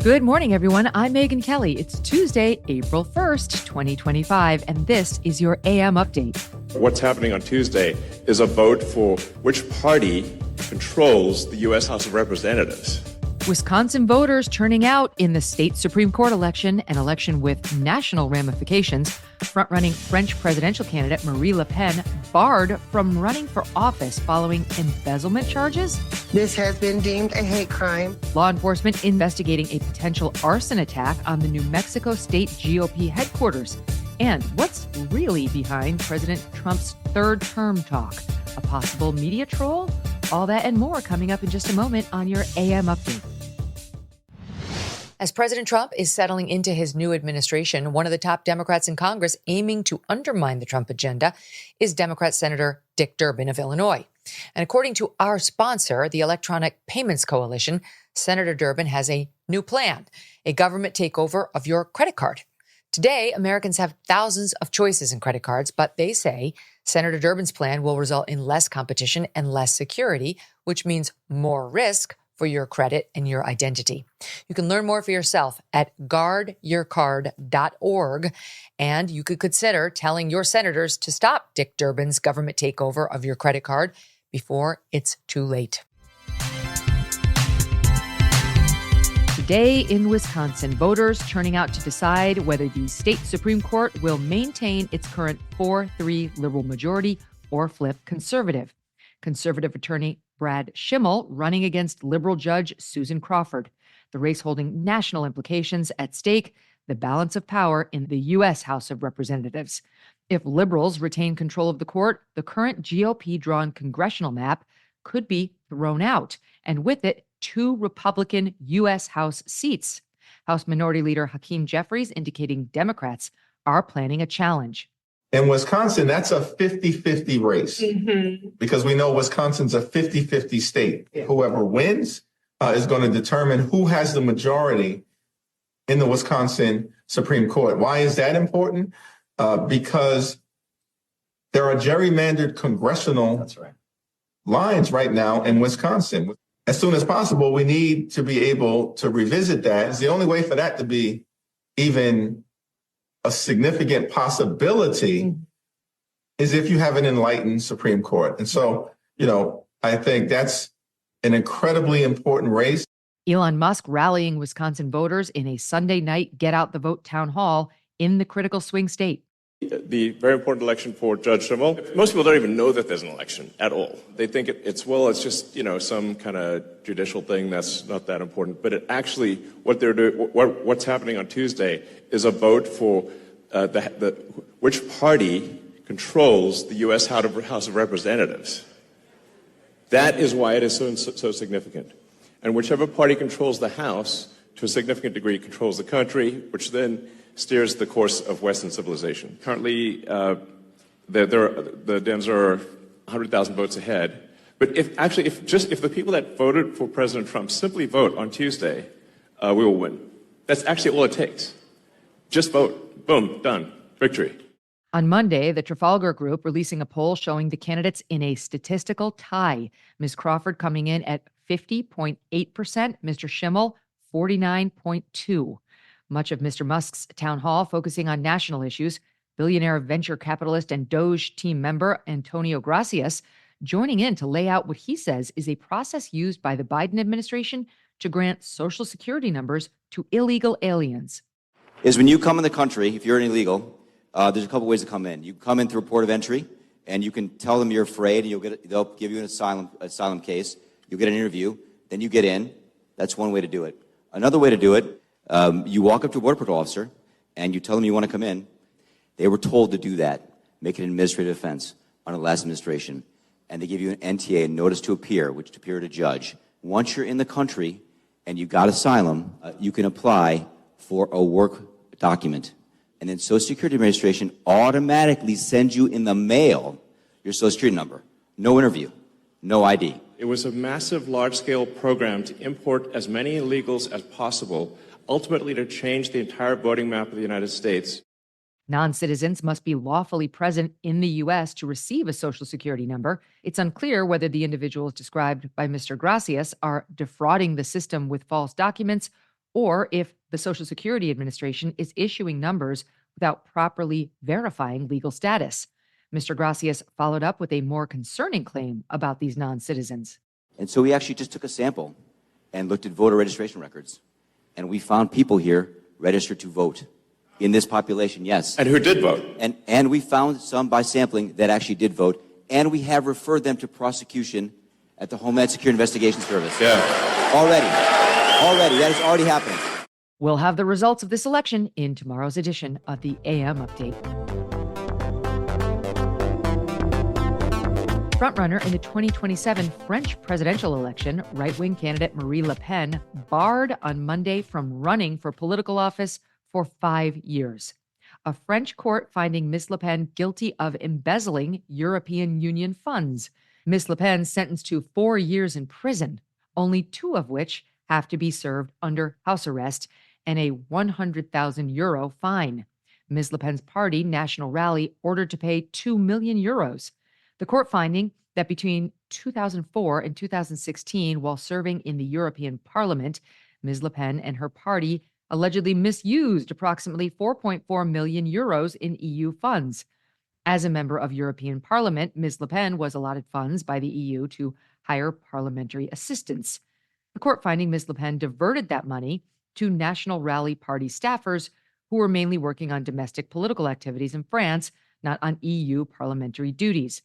Good morning, everyone. I'm Megyn Kelly. It's Tuesday, April 1st, 2025, and this is your AM update. What's happening on Tuesday is a vote for which party controls the U.S. House of Representatives. Wisconsin voters turning out in the state Supreme Court election, an election with national ramifications. Front-running French presidential candidate Marine Le Pen barred from running for office following embezzlement charges. This has been deemed a hate crime. Law enforcement investigating a potential arson attack on the New Mexico State GOP headquarters. And what's really behind President Trump's third term talk? A possible media troll? All that and more coming up in just a moment on your AM update. As President Trump is settling into his new administration, one of the top Democrats in Congress aiming to undermine the Trump agenda is Democrat Senator Dick Durbin of Illinois. And according to our sponsor, the Electronic Payments Coalition, Senator Durbin has a new plan, a government takeover of your credit card. Today, Americans have thousands of choices in credit cards, but they say Senator Durbin's plan will result in less competition and less security, which means more risk for your credit and your identity. You can learn more for yourself at guardyourcard.org, and you could consider telling your senators to stop Dick Durbin's government takeover of your credit card before it's too late. Today in Wisconsin, voters turning out to decide whether the state Supreme Court will maintain its current 4-3 liberal majority or flip conservative. Conservative attorney Brad Schimmel running against liberal judge Susan Crawford. The race holding national implications at stake, the balance of power in the U.S. House of Representatives. If liberals retain control of the court, the current GOP-drawn congressional map could be thrown out, and with it, 2 Republican U.S. House seats. House Minority Leader Hakeem Jeffries indicating Democrats are planning a challenge. In Wisconsin, that's a 50-50 race because we know Wisconsin's a 50-50 state. Yeah. Whoever wins is going to determine who has the majority in the Wisconsin Supreme Court. Why is that important? Because there are gerrymandered congressional lines right now in Wisconsin. As soon as possible, we need to be able to revisit that. It's the only way for that to be even a significant possibility is if you have an enlightened Supreme Court. And so, I think that's an incredibly important race. Elon Musk rallying Wisconsin voters in a Sunday night get out the vote town hall in the critical swing state. The very important election for Judge Schimmel. Most people don't even know that there's an election at all. They think it's just, some kind of judicial thing that's not that important. But it actually, what they're doing, what's happening on Tuesday is a vote for which party controls the U.S. House of Representatives. That is why it is so significant. And whichever party controls the House, to a significant degree, controls the country, which then steers the course of Western civilization. Currently, the Dems are 100,000 votes ahead. But if the people that voted for President Trump simply vote on Tuesday, we will win. That's actually all it takes. Just vote. Boom, done. Victory. On Monday, the Trafalgar Group releasing a poll showing the candidates in a statistical tie. Ms. Crawford coming in at 50.8%, Mr. Schimmel 49.2%. Much of Mr. Musk's town hall focusing on national issues. Billionaire venture capitalist and Doge team member Antonio Gracias joining in to lay out what he says is a process used by the Biden administration to grant Social Security numbers to illegal aliens. Is when you come in the country, if you're an illegal, there's a couple ways to come in. You come in through a port of entry, and you can tell them you're afraid, and they'll give you an asylum case. You'll get an interview, then you get in. That's one way to do it. Another way to do it, you walk up to a Border Patrol officer, and you tell them you want to come in. They were told to do that, make it an administrative offense under the last administration, and they give you an NTA, a notice to appear, which to appear to judge. Once you're in the country and you got asylum, you can apply for a work document. And then Social Security Administration automatically sends you in the mail your Social Security number. No interview, no ID. It was a massive, large-scale program to import as many illegals as possible, ultimately to change the entire voting map of the United States. Non-citizens must be lawfully present in the U.S. to receive a Social Security number. It's unclear whether the individuals described by Mr. Gracias are defrauding the system with false documents or if the Social Security Administration is issuing numbers without properly verifying legal status. Mr. Gracias followed up with a more concerning claim about these non-citizens. And so we actually just took a sample and looked at voter registration records. And we found people here registered to vote. In this population, yes. And who did vote? And we found some by sampling that actually did vote. And we have referred them to prosecution at the Homeland Security Investigation Service. Yeah. Already. That is already happening. We'll have the results of this election in tomorrow's edition of the AM Update. Frontrunner in the 2027 French presidential election, right-wing candidate Marine Le Pen barred on Monday from running for political office for 5 years. A French court finding Ms. Le Pen guilty of embezzling European Union funds. Ms. Le Pen sentenced to 4 years in prison, only 2 of which have to be served under house arrest and a 100,000 euro fine. Ms. Le Pen's party, National Rally, ordered to pay 2 million euros. The court finding that between 2004 and 2016, while serving in the European Parliament, Ms. Le Pen and her party allegedly misused approximately 4.4 million euros in EU funds. As a member of European Parliament, Ms. Le Pen was allotted funds by the EU to hire parliamentary assistants. The court finding Ms. Le Pen diverted that money to National Rally Party staffers who were mainly working on domestic political activities in France, not on EU parliamentary duties.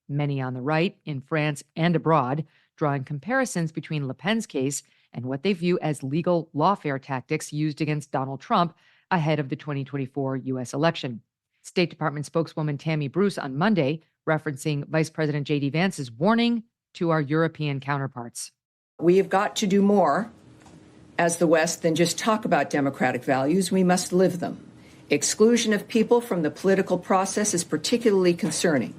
Many on the right, in France and abroad, drawing comparisons between Le Pen's case and what they view as legal lawfare tactics used against Donald Trump ahead of the 2024 U.S. election. State Department spokeswoman Tammy Bruce on Monday, referencing Vice President J.D. Vance's warning to our European counterparts. We have got to do more as the West than just talk about democratic values. We must live them. Exclusion of people from the political process is particularly concerning,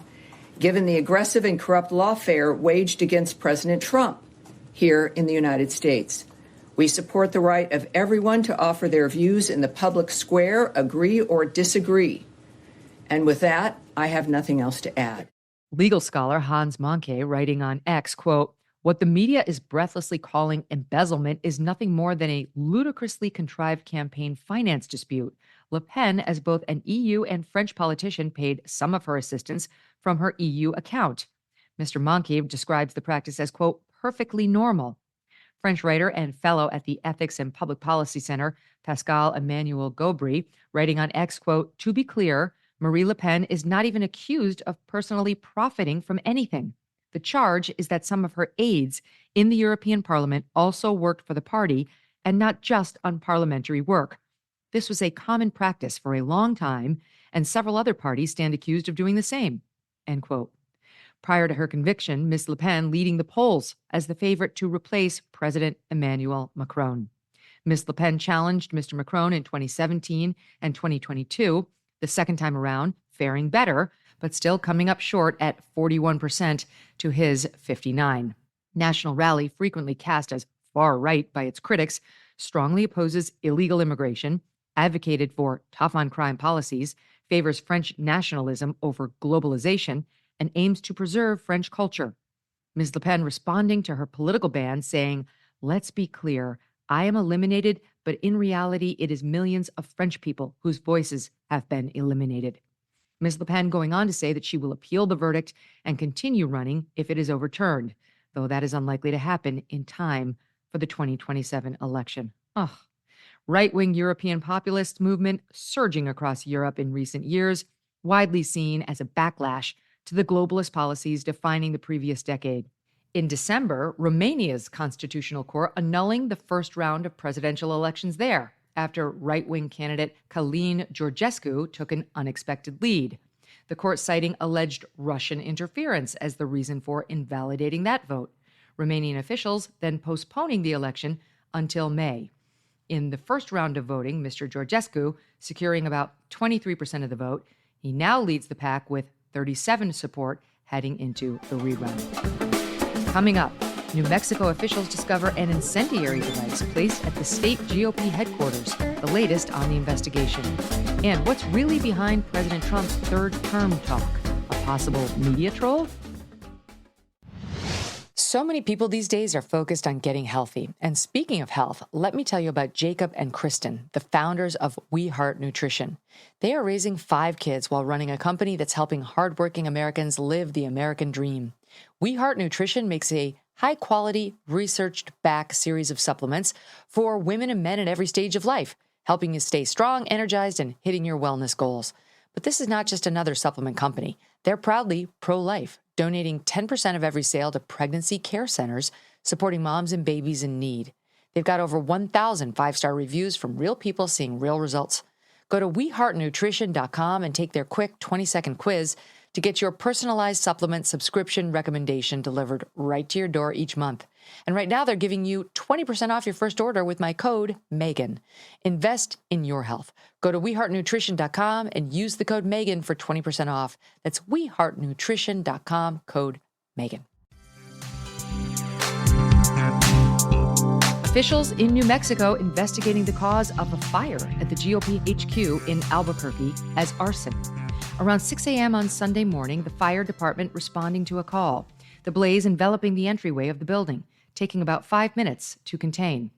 given the aggressive and corrupt lawfare waged against President Trump here in the United States. We support the right of everyone to offer their views in the public square, agree or disagree. And with that, I have nothing else to add. Legal scholar Hans Monke, writing on X, quote, "What the media is breathlessly calling embezzlement is nothing more than a ludicrously contrived campaign finance dispute. Le Pen, as both an EU and French politician, paid some of her assistance from her EU account." Mr. Monke describes the practice as, quote, "perfectly normal." French writer and fellow at the Ethics and Public Policy Center, Pascal Emmanuel Gobry, writing on X, quote, "To be clear, Marie Le Pen is not even accused of personally profiting from anything. The charge is that some of her aides in the European Parliament also worked for the party and not just on parliamentary work. This was a common practice for a long time, and several other parties stand accused of doing the same," end quote. Prior to her conviction, Ms. Le Pen leading the polls as the favorite to replace President Emmanuel Macron. Ms. Le Pen challenged Mr. Macron in 2017 and 2022, the second time around faring better, but still coming up short at 41% to his 59%. National Rally, frequently cast as far right by its critics, strongly opposes illegal immigration, advocated for tough-on-crime policies, favors French nationalism over globalization, and aims to preserve French culture. Ms. Le Pen responding to her political ban, saying, "Let's be clear, I am eliminated, but in reality, it is millions of French people whose voices have been eliminated." Ms. Le Pen going on to say that she will appeal the verdict and continue running if it is overturned, though that is unlikely to happen in time for the 2027 election. Ugh. Right-wing European populist movement surging across Europe in recent years, widely seen as a backlash to the globalist policies defining the previous decade. In December, Romania's constitutional court annulling the first round of presidential elections there after right-wing candidate Călin Georgescu took an unexpected lead. The court citing alleged Russian interference as the reason for invalidating that vote. Romanian officials then postponing the election until May. In the first round of voting, Mr. Georgescu securing about 23% of the vote. He now leads the pack with 37% support heading into the rerun. Coming up, New Mexico officials discover an incendiary device placed at the state GOP headquarters, the latest on the investigation. And what's really behind President Trump's third term talk? A possible media troll? So many people these days are focused on getting healthy. And speaking of health, let me tell you about Jacob and Kristen, the founders of We Heart Nutrition. They are raising 5 kids while running a company that's helping hardworking Americans live the American dream. We Heart Nutrition makes a high-quality, researched-back series of supplements for women and men at every stage of life, helping you stay strong, energized, and hitting your wellness goals. But this is not just another supplement company. They're proudly pro-life, donating 10% of every sale to pregnancy care centers, supporting moms and babies in need. They've got over 1,000 5-star reviews from real people seeing real results. Go to weheartnutrition.com and take their quick 20-second quiz to get your personalized supplement subscription recommendation delivered right to your door each month. And right now, they're giving you 20% off your first order with my code MEGAN. Invest in your health. Go to weheartnutrition.com and use the code MEGAN for 20% off. That's weheartnutrition.com, code MEGAN. Officials in New Mexico investigating the cause of a fire at the GOP HQ in Albuquerque as arson. Around 6 a.m. on Sunday morning, the fire department responding to a call. The blaze enveloping the entryway of the building, taking about 5 minutes to contain.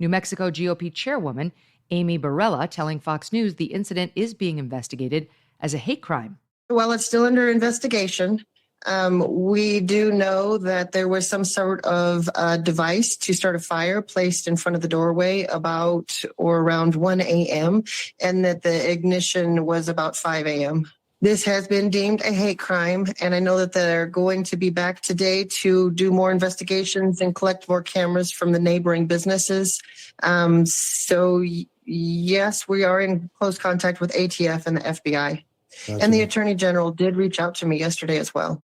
New Mexico GOP chairwoman Amy Barella telling Fox News the incident is being investigated as a hate crime. Well, it's still under investigation. We do know that there was some sort of device to start a fire placed in front of the doorway about or around 1 a.m. and that the ignition was about 5 a.m. This has been deemed a hate crime, and I know that they're going to be back today to do more investigations and collect more cameras from the neighboring businesses. Yes, we are in close contact with ATF and the FBI. Gotcha. And the Attorney General did reach out to me yesterday as well.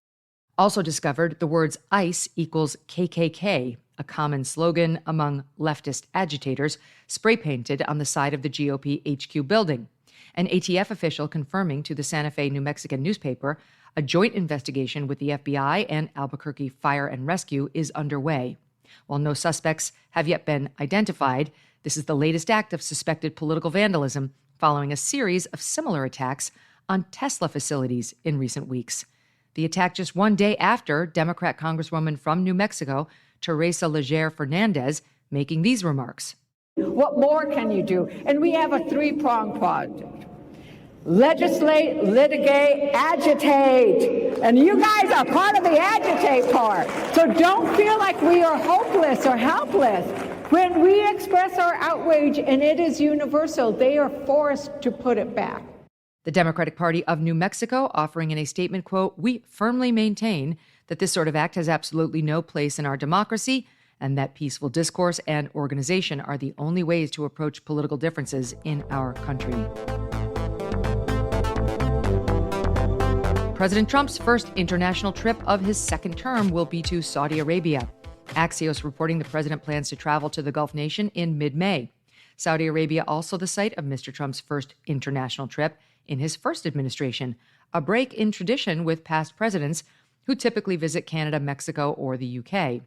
Also discovered the words ICE equals KKK, a common slogan among leftist agitators, spray painted on the side of the GOP HQ building. An ATF official confirming to the Santa Fe New Mexican newspaper a joint investigation with the FBI and Albuquerque Fire and Rescue is underway. While no suspects have yet been identified, this is the latest act of suspected political vandalism following a series of similar attacks on Tesla facilities in recent weeks. The attack just one day after Democrat Congresswoman from New Mexico, Teresa Leger Fernandez, making these remarks. What more can you do? And we have a 3-pronged project. Legislate, litigate, agitate. And you guys are part of the agitate part. So don't feel like we are hopeless or helpless. When we express our outrage, and it is universal, they are forced to put it back. The Democratic Party of New Mexico offering in a statement, quote, "We firmly maintain that this sort of act has absolutely no place in our democracy and that peaceful discourse and organization are the only ways to approach political differences in our country." President Trump's first international trip of his second term will be to Saudi Arabia. Axios reporting the president plans to travel to the Gulf nation in mid-May. Saudi Arabia also the site of Mr. Trump's first international trip in his first administration, a break in tradition with past presidents who typically visit Canada, Mexico, or the UK.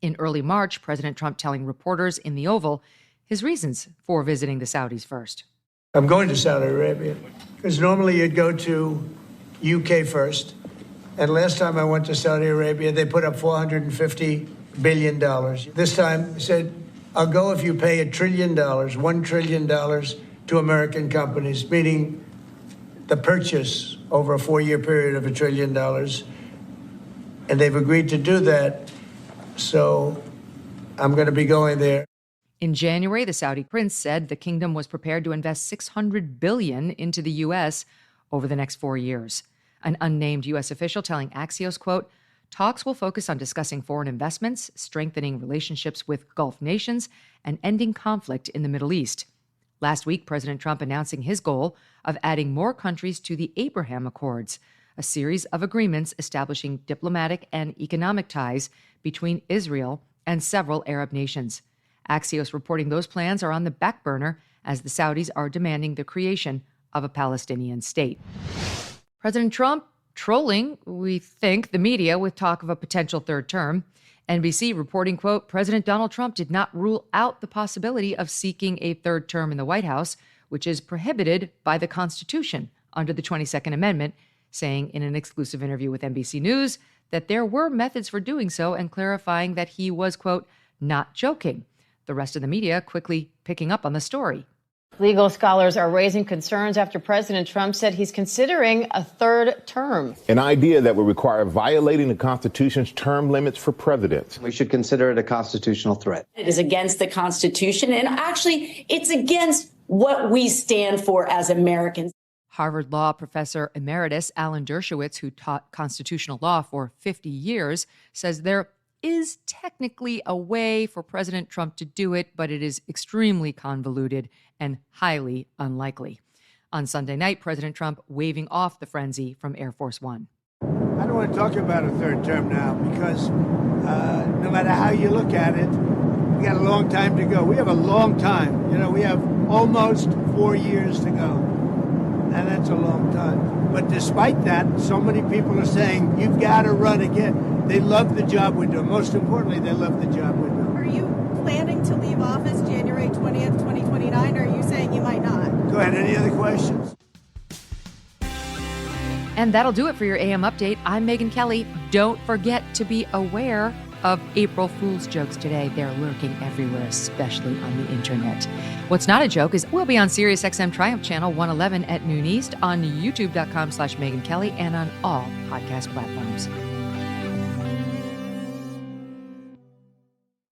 In early March, President Trump telling reporters in the Oval his reasons for visiting the Saudis first. I'm going to Saudi Arabia because normally you'd go to UK first. And last time I went to Saudi Arabia, they put up $450 billion. This time, I said, I'll go if you pay $1 trillion, $1 trillion to American companies, meaning the purchase over a 4-year period of $1 trillion. And they've agreed to do that. So I'm going to be going there. In January, the Saudi prince said the kingdom was prepared to invest $600 billion into the U.S. over the next 4 years. An unnamed U.S. official telling Axios, quote, "Talks will focus on discussing foreign investments, strengthening relationships with Gulf nations, and ending conflict in the Middle East." Last week, President Trump announcing his goal of adding more countries to the Abraham Accords, a series of agreements establishing diplomatic and economic ties between Israel and several Arab nations. Axios reporting those plans are on the back burner as the Saudis are demanding the creation of a Palestinian state. President Trump trolling, we think, the media with talk of a potential third term. NBC reporting, quote, "President Donald Trump did not rule out the possibility of seeking a third term in the White House, which is prohibited by the Constitution under the 22nd Amendment," saying in an exclusive interview with NBC News that there were methods for doing so and clarifying that he was, quote, not joking. The rest of the media quickly picking up on the story. Legal scholars are raising concerns after President Trump said he's considering a third term. An idea that would require violating the Constitution's term limits for presidents. We should consider it a constitutional threat. It is against the Constitution, and actually, it's against what we stand for as Americans. Harvard Law professor emeritus Alan Dershowitz, who taught constitutional law for 50 years, says there is technically a way for President Trump to do it, but it is extremely convoluted and highly unlikely. On Sunday night, President Trump waving off the frenzy from Air Force One. I don't want to talk about a third term now because no matter how you look at it, we got a long time to go. We have a long time. You know, we have almost 4 years to go. And that's a long time. But despite that, so many people are saying, you've got to run again. They love the job we do. Most importantly, they love the job we do. Are you planning to leave office January 20th, 2029, or are you saying you might not? Go ahead. Any other questions? And that'll do it for your AM update. I'm Megyn Kelly. Don't forget to be aware of April Fool's jokes today. They're lurking everywhere, especially on the internet. What's not a joke is we'll be on SiriusXM Triumph Channel 111 at noon East, on youtube.com/Megyn Kelly, and on all podcast platforms.